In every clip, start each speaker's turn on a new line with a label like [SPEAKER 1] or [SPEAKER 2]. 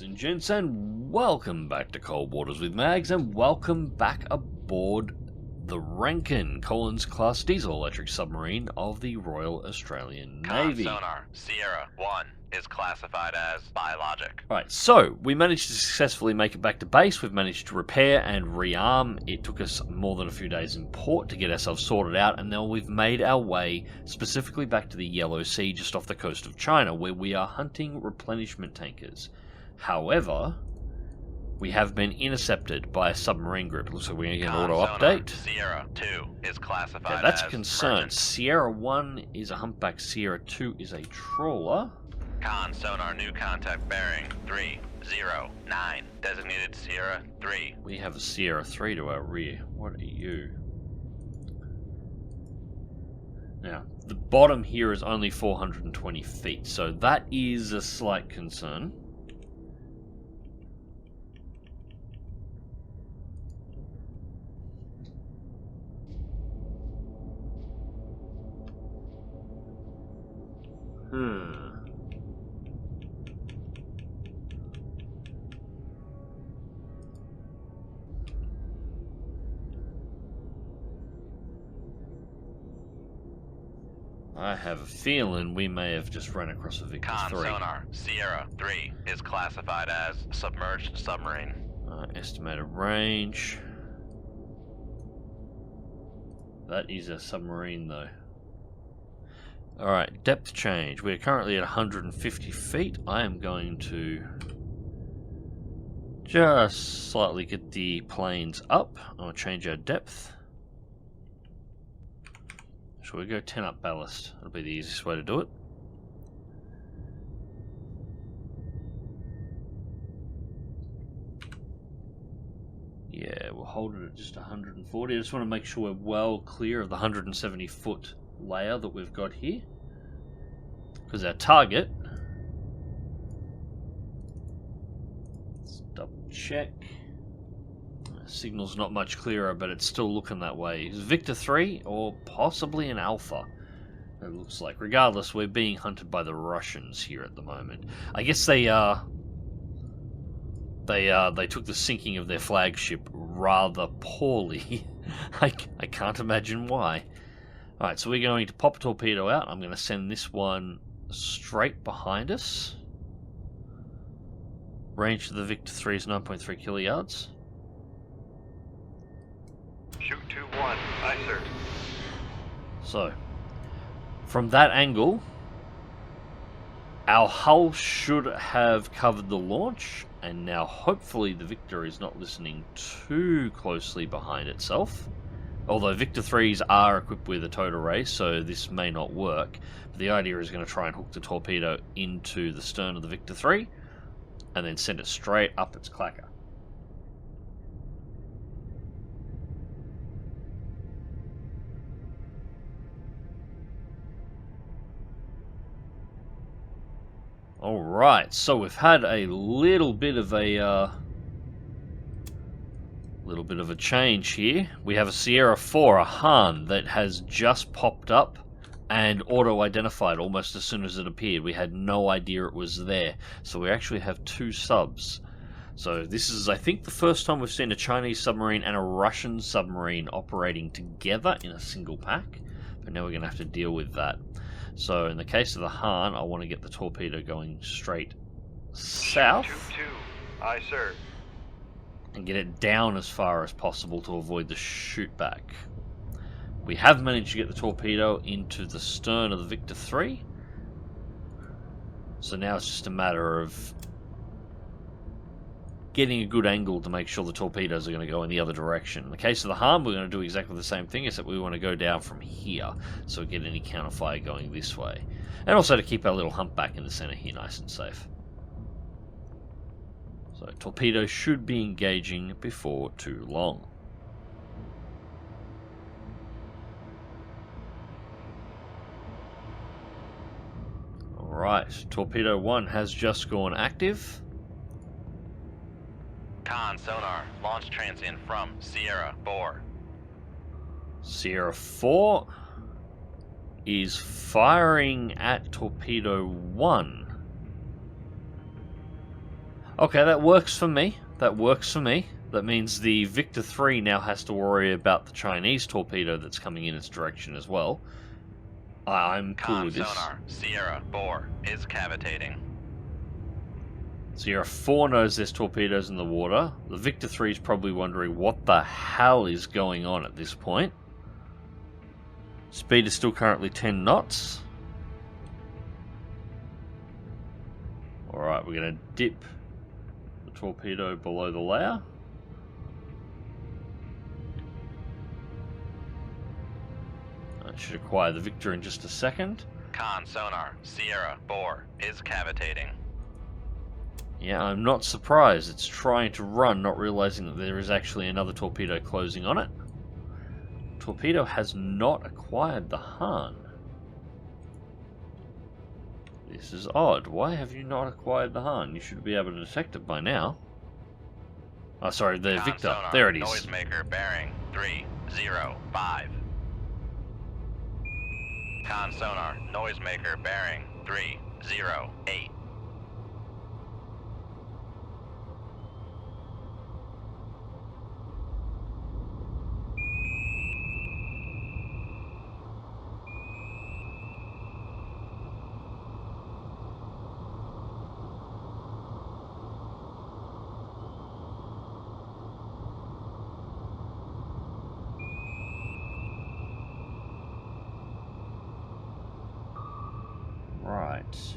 [SPEAKER 1] Ladies and gents, and welcome back to Cold Waters with Mags, and welcome back aboard the Rankin Collins class diesel electric submarine of the Royal Australian Navy.
[SPEAKER 2] Sonar Sierra 1 is classified as biologic.
[SPEAKER 1] Right, so we managed to successfully make it back to base. We've managed to repair and rearm. It took us more than a few days in port to get ourselves sorted out, and now we've made our way specifically back to the Yellow Sea just off the coast of China, where we are hunting replenishment tankers. However, we have been intercepted by a submarine group. It looks like we're going to get an auto update.
[SPEAKER 2] Sierra 2 is classified
[SPEAKER 1] Okay, that's
[SPEAKER 2] as
[SPEAKER 1] a concern.
[SPEAKER 2] emergent.
[SPEAKER 1] Sierra 1 is a humpback. Sierra 2 is a trawler.
[SPEAKER 2] Con sonar new contact bearing 309. Designated Sierra 3.
[SPEAKER 1] We have a Sierra 3 to our rear. What are you? Now, the bottom here is only 420 feet, so that is a slight concern. I have a feeling we may have just run across a Victor
[SPEAKER 2] Con
[SPEAKER 1] 3.
[SPEAKER 2] sonar Sierra 3 is classified as submerged submarine.
[SPEAKER 1] Estimated range. That is a submarine though. Alright, depth change. We're currently at 150 feet. I am going to just slightly get the planes up. I'll change our depth. Shall we go 10 up ballast? That'll be the easiest way to do it. Yeah, we'll hold it at just 140. I just want to make sure we're well clear of the 170 foot layer that we've got here. Because our target, let's double check. Signal's not much clearer, but it's still looking that way. Is Victor 3 or possibly an Alpha? It looks like. Regardless, we're being hunted by the Russians here at the moment. I guess they took the sinking of their flagship rather poorly. I can't imagine why. Alright, so we're going to pop a torpedo out. I'm going to send this one straight behind us. Range of the Victor 3 is 9.3 kiloyards.
[SPEAKER 3] Shoot 2-1. Aye, sir.
[SPEAKER 1] So, from that angle, our hull should have covered the launch, and now hopefully the Victor is not listening too closely behind itself. Although Victor 3s are equipped with a towed array, so this may not work. But the idea is going to try and hook the torpedo into the stern of the Victor 3, and then send it straight up its clacker. Alright, so we've had a little bit of a change here. We have a Sierra 4, a Han, that has just popped up and auto-identified almost as soon as it appeared. We had no idea it was there. So we actually have two subs. So this is, I think, the first time we've seen a Chinese submarine and a Russian submarine operating together in a single pack. But now we're going to have to deal with that. So in the case of the Han, I want to get the torpedo going straight south.
[SPEAKER 3] 2-2. Aye, sir.
[SPEAKER 1] And get it down as far as possible to avoid the shoot back. We have managed to get the torpedo into the stern of the Victor 3. So now it's just a matter of getting a good angle to make sure the torpedoes are going to go in the other direction. In the case of the Han, we're going to do exactly the same thing, except we want to go down from here, so we get any counterfire going this way. And also to keep our little humpback in the center here nice and safe. So torpedoes should be engaging before too long. Alright, torpedo 1 has just gone active.
[SPEAKER 2] Con sonar launch transient from Sierra 4.
[SPEAKER 1] Sierra 4 is firing at torpedo 1. Okay, that works for me. That works for me. That means the Victor 3 now has to worry about the Chinese torpedo that's coming in its direction as well. I'm cool with this.
[SPEAKER 2] Sonar, Sierra 4 is cavitating.
[SPEAKER 1] Sierra 4 knows there's torpedoes in the water. The Victor 3 is probably wondering what the hell is going on at this point. Speed is still currently 10 knots. Alright, we're going to dip the torpedo below the layer. I should acquire the Victor in just a second.
[SPEAKER 2] Con sonar, Sierra 4 is cavitating.
[SPEAKER 1] Yeah, I'm not surprised. It's trying to run, not realizing that there is actually another torpedo closing on it. Torpedo has not acquired the Han. This is odd. Why have you not acquired the Han? You should be able to detect it by now. Oh, sorry, the
[SPEAKER 2] Con
[SPEAKER 1] Victor.
[SPEAKER 2] sonar,
[SPEAKER 1] There it is.
[SPEAKER 2] Noisemaker bearing 305. Con sonar, noisemaker bearing 308.
[SPEAKER 1] Right.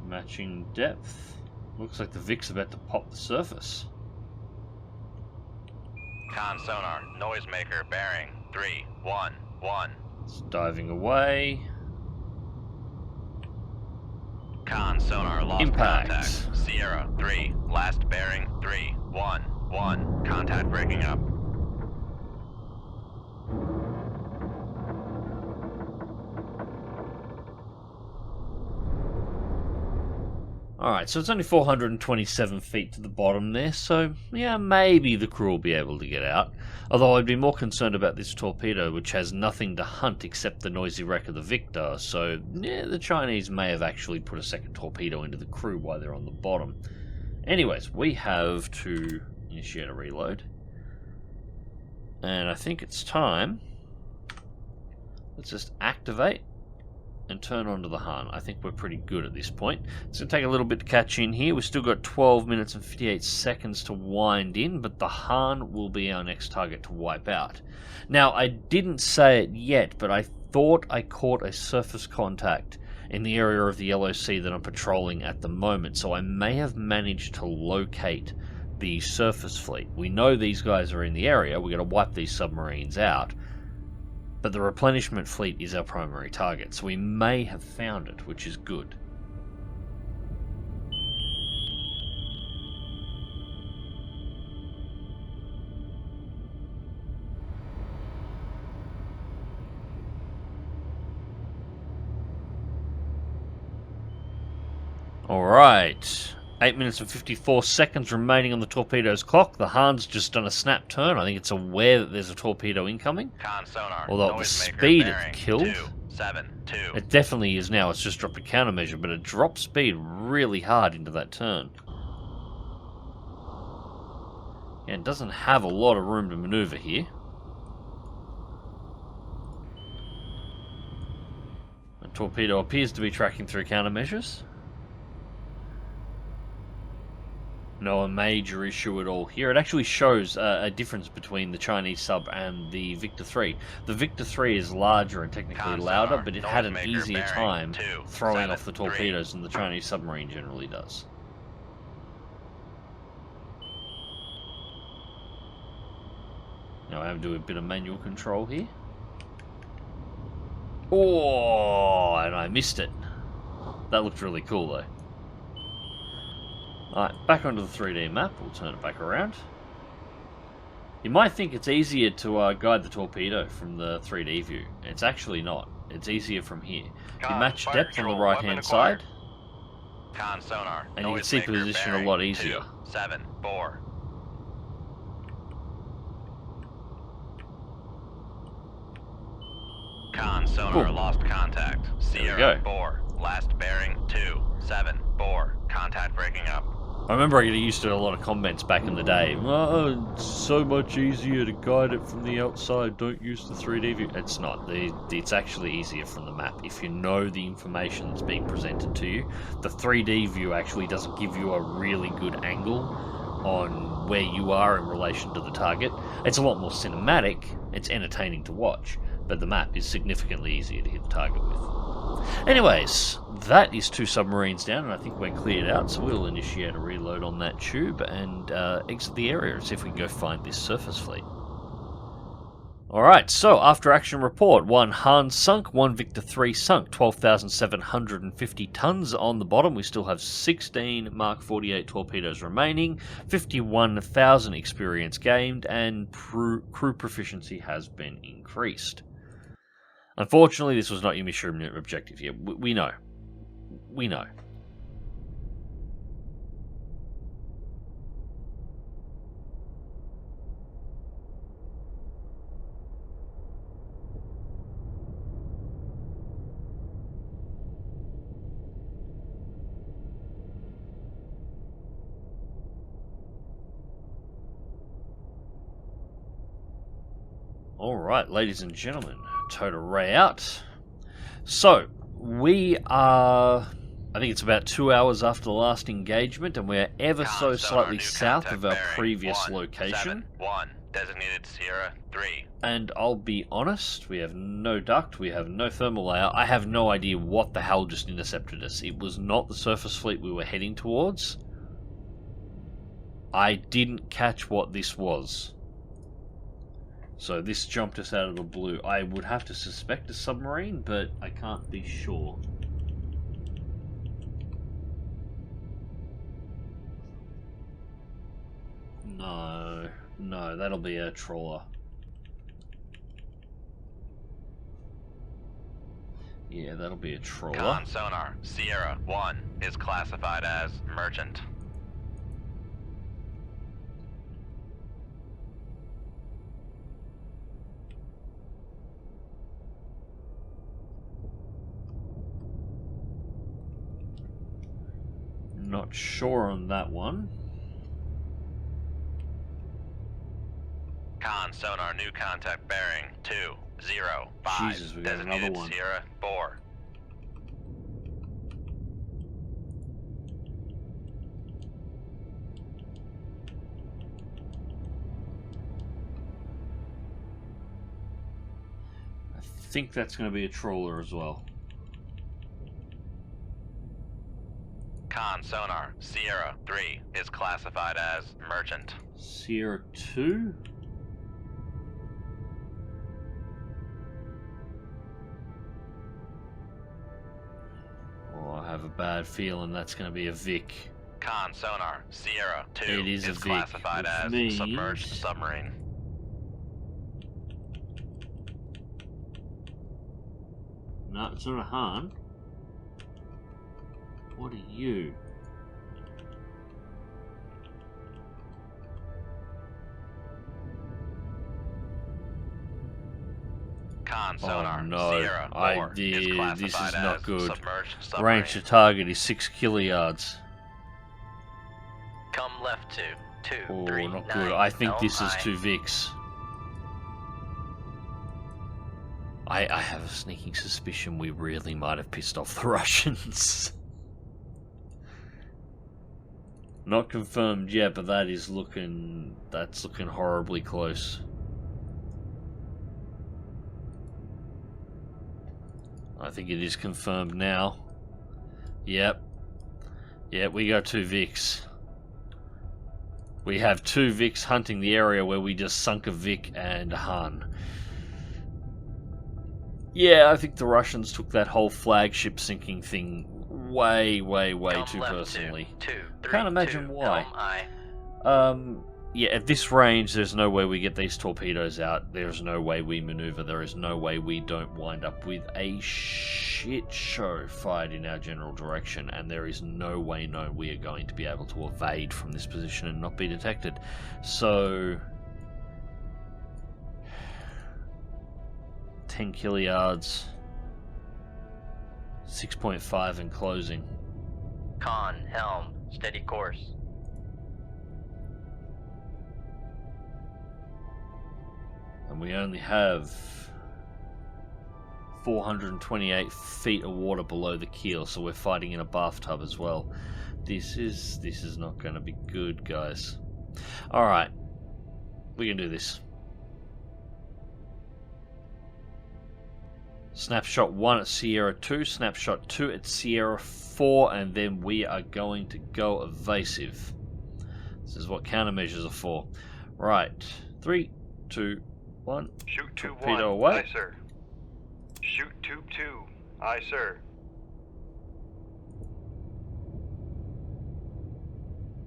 [SPEAKER 1] Matching depth. Looks like the Vic's about to pop the surface.
[SPEAKER 2] Con sonar, noisemaker bearing 311.
[SPEAKER 1] It's diving away.
[SPEAKER 2] Con sonar lost
[SPEAKER 1] Impact.
[SPEAKER 2] contact. Sierra 3, last bearing 311. Contact breaking up.
[SPEAKER 1] Alright, so it's only 427 feet to the bottom there, so yeah, maybe the crew will be able to get out. Although I'd be more concerned about this torpedo, which has nothing to hunt except the noisy wreck of the Victor, so yeah, the Chinese may have actually put a second torpedo into the crew while they're on the bottom. Anyways, we have to initiate a reload. And I think it's time. Let's just activate and turn onto the Han. I think we're pretty good at this point. It's going to take a little bit to catch in here. We've still got 12 minutes and 58 seconds to wind in, but the Han will be our next target to wipe out. Now, I didn't say it yet, but I thought I caught a surface contact in the area of the Yellow Sea that I'm patrolling at the moment, so I may have managed to locate the surface fleet. We know these guys are in the area. We're going to wipe these submarines out. But the replenishment fleet is our primary target, so we may have found it, which is good. Alright. 8 minutes and 54 seconds remaining on the torpedo's clock. The Han's just done a snap turn. I think it's aware that there's a torpedo incoming.
[SPEAKER 2] Con sonar,
[SPEAKER 1] Although the
[SPEAKER 2] noisemaker
[SPEAKER 1] speed
[SPEAKER 2] bearing
[SPEAKER 1] it killed,
[SPEAKER 2] 272.
[SPEAKER 1] it definitely is now. It's just dropped a countermeasure, but it dropped speed really hard into that turn. Yeah, it doesn't have a lot of room to maneuver here. The torpedo appears to be tracking through countermeasures. No major issue at all here. It actually shows a difference between the Chinese sub and the Victor 3. The Victor 3 is larger and technically louder, but it had an easier time throwing off the torpedoes than the Chinese submarine generally does. Now I have to do a bit of manual control here. Oh, and I missed it. That looked really cool though. Alright, back onto the 3D map. We'll turn it back around. You might think it's easier to guide the torpedo from the 3D view. It's actually not. It's easier from here. You match depth on the right hand side,
[SPEAKER 2] Con sonar,
[SPEAKER 1] and you can see position a lot easier.
[SPEAKER 2] 274. Con sonar
[SPEAKER 1] Boom.
[SPEAKER 2] lost contact. Sierra 4 last bearing 274. Contact breaking up.
[SPEAKER 1] I remember getting used to a lot of comments back in the day. Oh, it's so much easier to guide it from the outside. Don't use the 3D view. It's not. It's actually easier from the map. If you know the information that's being presented to you, the 3D view actually doesn't give you a really good angle on where you are in relation to the target. It's a lot more cinematic. It's entertaining to watch, but the map is significantly easier to hit the target with. Anyways, that is 2 submarines down, and I think we're cleared out, so we'll initiate a reload on that tube and exit the area and see if we can go find this surface fleet. Alright, so after action report, 1 Han sunk, 1 Victor 3 sunk, 12,750 tons on the bottom. We still have 16 Mark 48 torpedoes remaining, 51,000 experience gained, and crew proficiency has been increased. Unfortunately, this was not your mission objective here. We know. We know. Alright, ladies and gentlemen, total ray out. So, we are, I think it's about 2 hours after the last engagement, and we're ever so slightly south of our previous location.
[SPEAKER 2] 1, designated Sierra 3.
[SPEAKER 1] And I'll be honest, we have no duct, we have no thermal layer. I have no idea what the hell just intercepted us. It was not the surface fleet we were heading towards. I didn't catch what this was. So this jumped us out of the blue. I would have to suspect a submarine, but I can't be sure. No, that'll be a trawler. Yeah, that'll be a trawler.
[SPEAKER 2] Con sonar, Sierra 1 is classified as merchant.
[SPEAKER 1] Not sure on that one.
[SPEAKER 2] Con sonar, new contact bearing 205.
[SPEAKER 1] Jesus, we got another
[SPEAKER 2] designated
[SPEAKER 1] one.
[SPEAKER 2] Sierra 4.
[SPEAKER 1] I think that's going to be a trawler as well.
[SPEAKER 2] Con sonar, Sierra 3 is classified as merchant.
[SPEAKER 1] Sierra 2? Oh, I have a bad feeling that's going to be a Vic.
[SPEAKER 2] Con sonar, Sierra 2
[SPEAKER 1] It is a Vic,
[SPEAKER 2] classified
[SPEAKER 1] which
[SPEAKER 2] as
[SPEAKER 1] means-
[SPEAKER 2] submerged submarine.
[SPEAKER 1] No, it's not a Han. What are you?
[SPEAKER 2] Con sonar,
[SPEAKER 1] Oh no,
[SPEAKER 2] Sierra 4 is
[SPEAKER 1] this
[SPEAKER 2] classified
[SPEAKER 1] is not
[SPEAKER 2] as
[SPEAKER 1] good.
[SPEAKER 2] submerged submarine.
[SPEAKER 1] Range to target is 6 kiliyards.
[SPEAKER 2] Come left to
[SPEAKER 1] Oh,
[SPEAKER 2] 239.
[SPEAKER 1] not good. I think this is
[SPEAKER 2] LI.
[SPEAKER 1] 2 Vics. I have a sneaking suspicion we really might have pissed off the Russians. Not confirmed yet, but that's looking horribly close. I think it is confirmed now. Yep. Yep, we got 2 Vics. We have 2 Vics hunting the area where we just sunk a Vic and a Han. Yeah, I think the Russians took that whole flagship sinking thing way too personally. Can't imagine why. Yeah, at this range, there's no way we get these torpedoes out. There's no way we maneuver. There is no way we don't wind up with a shit show fired in our general direction. And there is no way we are going to be able to evade from this position and not be detected. So 10 kiliyards. 6.5 and closing.
[SPEAKER 4] Con, helm, steady course.
[SPEAKER 1] And we only have 428 feet of water below the keel, so we're fighting in a bathtub as well. This is not going to be good, guys. Alright, we can do this. Snapshot 1 at Sierra 2, snapshot 2 at Sierra 4, and then we are going to go evasive. This is what countermeasures are for. Right, 3, 2, 1.
[SPEAKER 3] Shoot tube
[SPEAKER 1] Torpedo
[SPEAKER 3] 1.
[SPEAKER 1] away.
[SPEAKER 3] Aye, sir. Shoot tube 2. Aye, sir.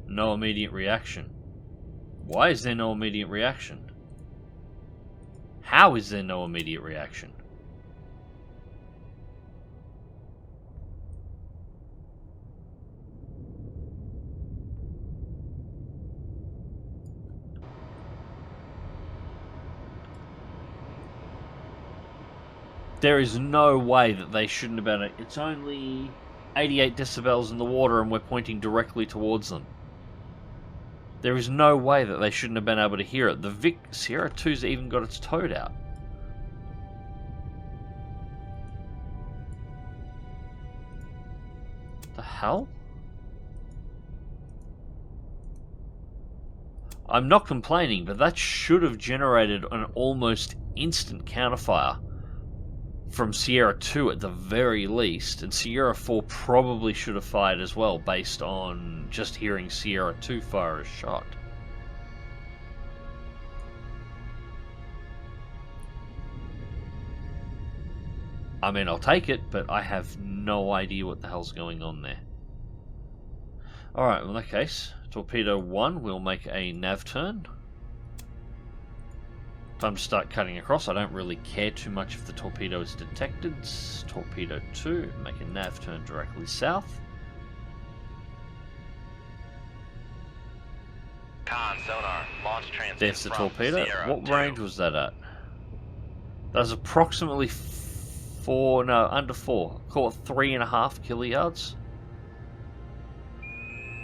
[SPEAKER 1] No immediate reaction. Why is there no immediate reaction? How is there no immediate reaction? There is no way that they shouldn't have been. It's only 88 decibels in the water and we're pointing directly towards them. There is no way that they shouldn't have been able to hear it. The Sierra 2's even got its toad out. The hell? I'm not complaining, but that should have generated an almost instant counterfire from Sierra 2 at the very least, and Sierra 4 probably should have fired as well based on just hearing Sierra 2 fire a shot. I mean, I'll take it, but I have no idea what the hell's going on there. Alright, well in that case, Torpedo 1 will make a nav turn. Time to start cutting across. I don't really care too much if the torpedo is detected. Torpedo 2, make a nav turn directly south.
[SPEAKER 2] Con, sonar, launch transit.
[SPEAKER 1] There's the
[SPEAKER 2] from
[SPEAKER 1] torpedo.
[SPEAKER 2] Sierra
[SPEAKER 1] What
[SPEAKER 2] 2.
[SPEAKER 1] range was that at? That was approximately under 4. Call it 3.5 kiluyards.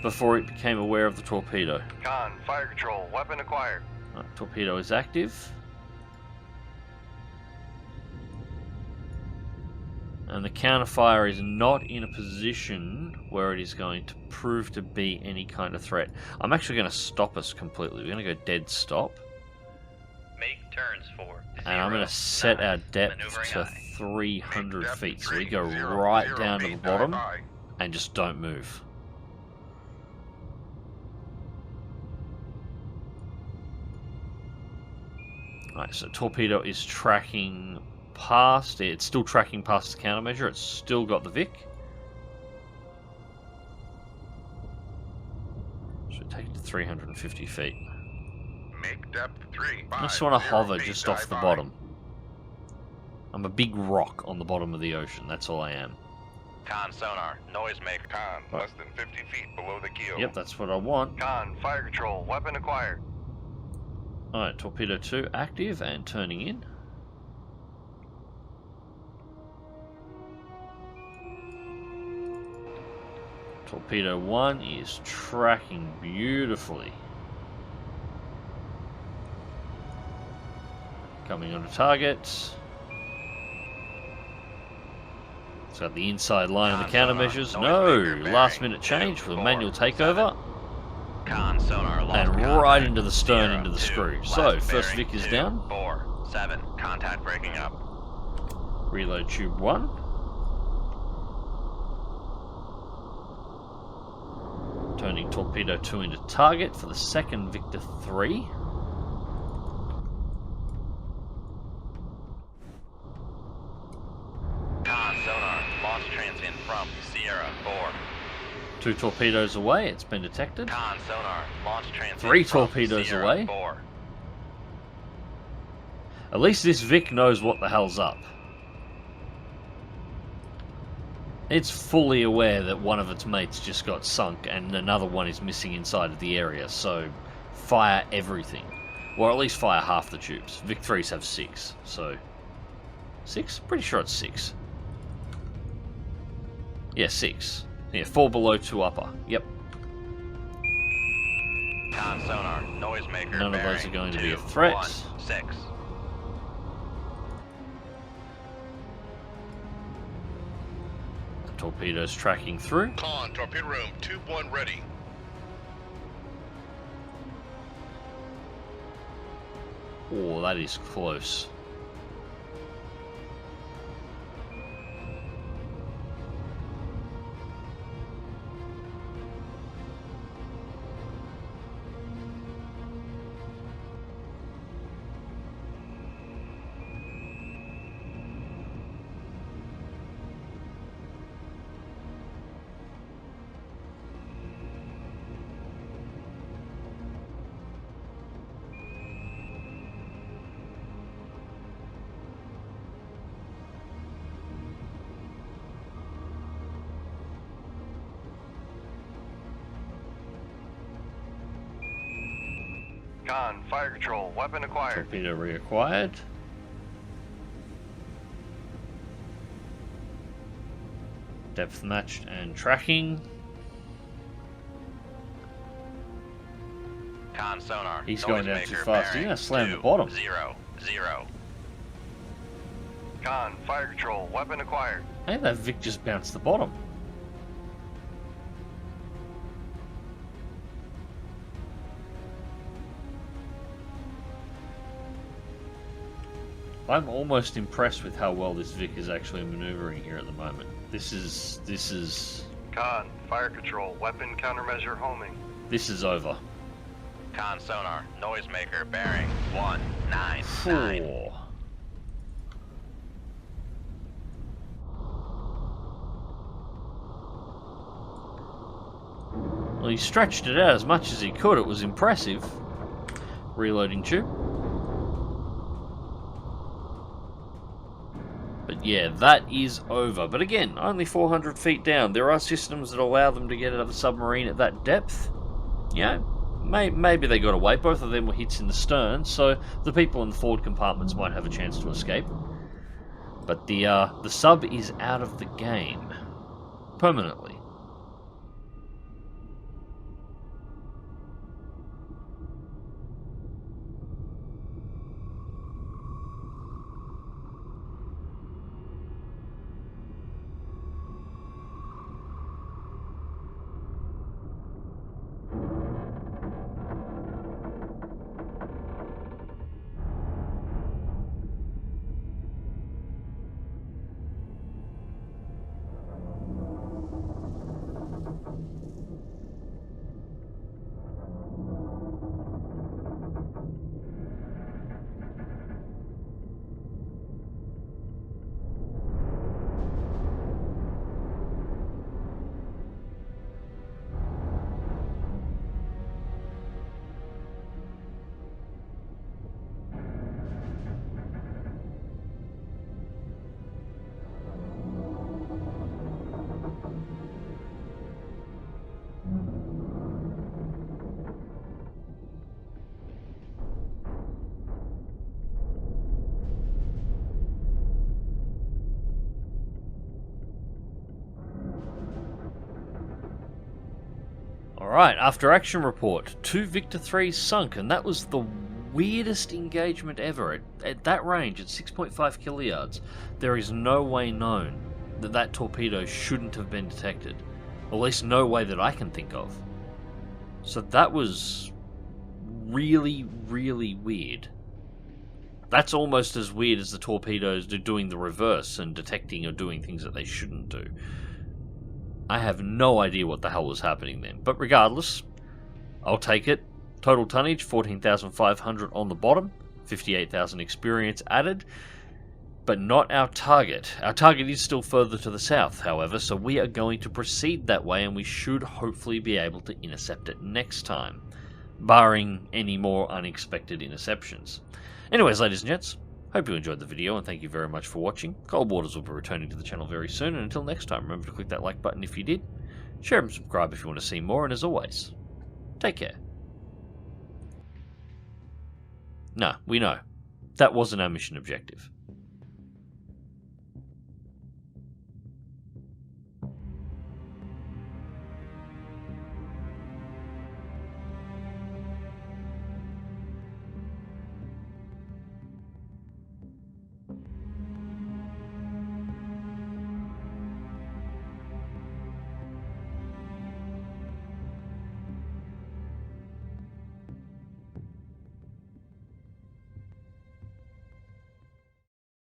[SPEAKER 1] Before it became aware of the torpedo.
[SPEAKER 3] Con, fire control, weapon acquired.
[SPEAKER 1] Right, torpedo is active. And the counterfire is not in a position where it is going to prove to be any kind of threat. I'm actually going to stop us completely. We're going to go dead stop.
[SPEAKER 4] Make turns for
[SPEAKER 1] And I'm going to set our depth to 300 feet. So we go right down to the bottom and just don't move. Right, so torpedo is tracking past. It's still tracking past the countermeasure. It's still got the Vic. So we take it to 350 feet.
[SPEAKER 5] Make depth 3.
[SPEAKER 1] I just want to hover just off the bottom. I'm a big rock on the bottom of the ocean. That's all I am.
[SPEAKER 2] Con, sonar, noisemaker.
[SPEAKER 5] Con, less than 50 feet below the keel.
[SPEAKER 1] Yep, that's what I want.
[SPEAKER 3] Con, fire control, weapon acquired.
[SPEAKER 1] Alright, torpedo 2 active and turning in. Torpedo 1 is tracking beautifully. Coming onto target. It's got the inside line of the countermeasures. No! Last minute change for the manual takeover.
[SPEAKER 2] Con, sonar,
[SPEAKER 1] And right into the stern, into the screw. So, first Vic is down.
[SPEAKER 2] 4, 7, contact breaking up.
[SPEAKER 1] Reload tube 1. Turning torpedo 2 into target for the second Victor 3.
[SPEAKER 2] Con, sonar, launch transient from Sierra 4.
[SPEAKER 1] 2 torpedoes away, it's been detected.
[SPEAKER 2] Con, sonar, launch transient
[SPEAKER 1] 3
[SPEAKER 2] from
[SPEAKER 1] torpedoes
[SPEAKER 2] Sierra
[SPEAKER 1] away.
[SPEAKER 2] 4.
[SPEAKER 1] At least this Vic knows what the hell's up. It's fully aware that one of its mates just got sunk and another one is missing inside of the area, so fire everything. Or at least fire half the tubes. Vic 3s have 6, so... 6? Pretty sure it's 6. Yeah, 6. Yeah, 4 below, 2 upper. Yep.
[SPEAKER 2] Con sonar, noisemaker.
[SPEAKER 1] None of those are
[SPEAKER 2] bearing
[SPEAKER 1] going to be a
[SPEAKER 2] 2,
[SPEAKER 1] threat.
[SPEAKER 2] 1, 6.
[SPEAKER 1] Torpedoes tracking through.
[SPEAKER 5] Con, torpedo room, tube 1 ready.
[SPEAKER 1] Oh, that is close.
[SPEAKER 3] Con, fire control, weapon acquired.
[SPEAKER 1] Torpedo reacquired. Depth matched and tracking.
[SPEAKER 2] Con sonar.
[SPEAKER 1] He's going down too
[SPEAKER 2] noisemaker
[SPEAKER 1] fast. He's
[SPEAKER 2] bearing
[SPEAKER 1] gonna slam the
[SPEAKER 2] 2,
[SPEAKER 1] bottom.
[SPEAKER 2] 0, 0.
[SPEAKER 3] Con, fire control, weapon acquired.
[SPEAKER 1] Hey, that Vic just bounced the bottom. I'm almost impressed with how well this Vic is actually maneuvering here at the moment. This is
[SPEAKER 3] Con, fire control, weapon countermeasure homing.
[SPEAKER 1] over.
[SPEAKER 2] Con sonar, noisemaker bearing 199.
[SPEAKER 1] 4. Well, he stretched it out as much as he could. It was impressive. Reloading tube. But yeah, that is over. But again, only 400 feet down. There are systems that allow them to get out of the submarine at that depth. You know, maybe they got away. Both of them were hits in the stern, so the people in the forward compartments might have a chance to escape. But the sub is out of the game. Permanently. Alright, after action report, 2 Victor 3s sunk, and that was the weirdest engagement ever. At that range, at 6.5 kiluyards, there is no way known that that torpedo shouldn't have been detected. Or at least no way that I can think of. So that was really, really weird. That's almost as weird as the torpedoes doing the reverse and detecting or doing things that they shouldn't do. I have no idea what the hell was happening then. But regardless, I'll take it. Total tonnage, 14,500 on the bottom. 58,000 experience added. But not our target. Our target is still further to the south, however, so we are going to proceed that way, and we should hopefully be able to intercept it next time. Barring any more unexpected interceptions. Anyways, ladies and gents, hope you enjoyed the video, and thank you very much for watching. Cold Waters will be returning to the channel very soon, and until next time, remember to click that like button if you did, share and subscribe if you want to see more, and as always, take care. No, we know. That wasn't our mission objective.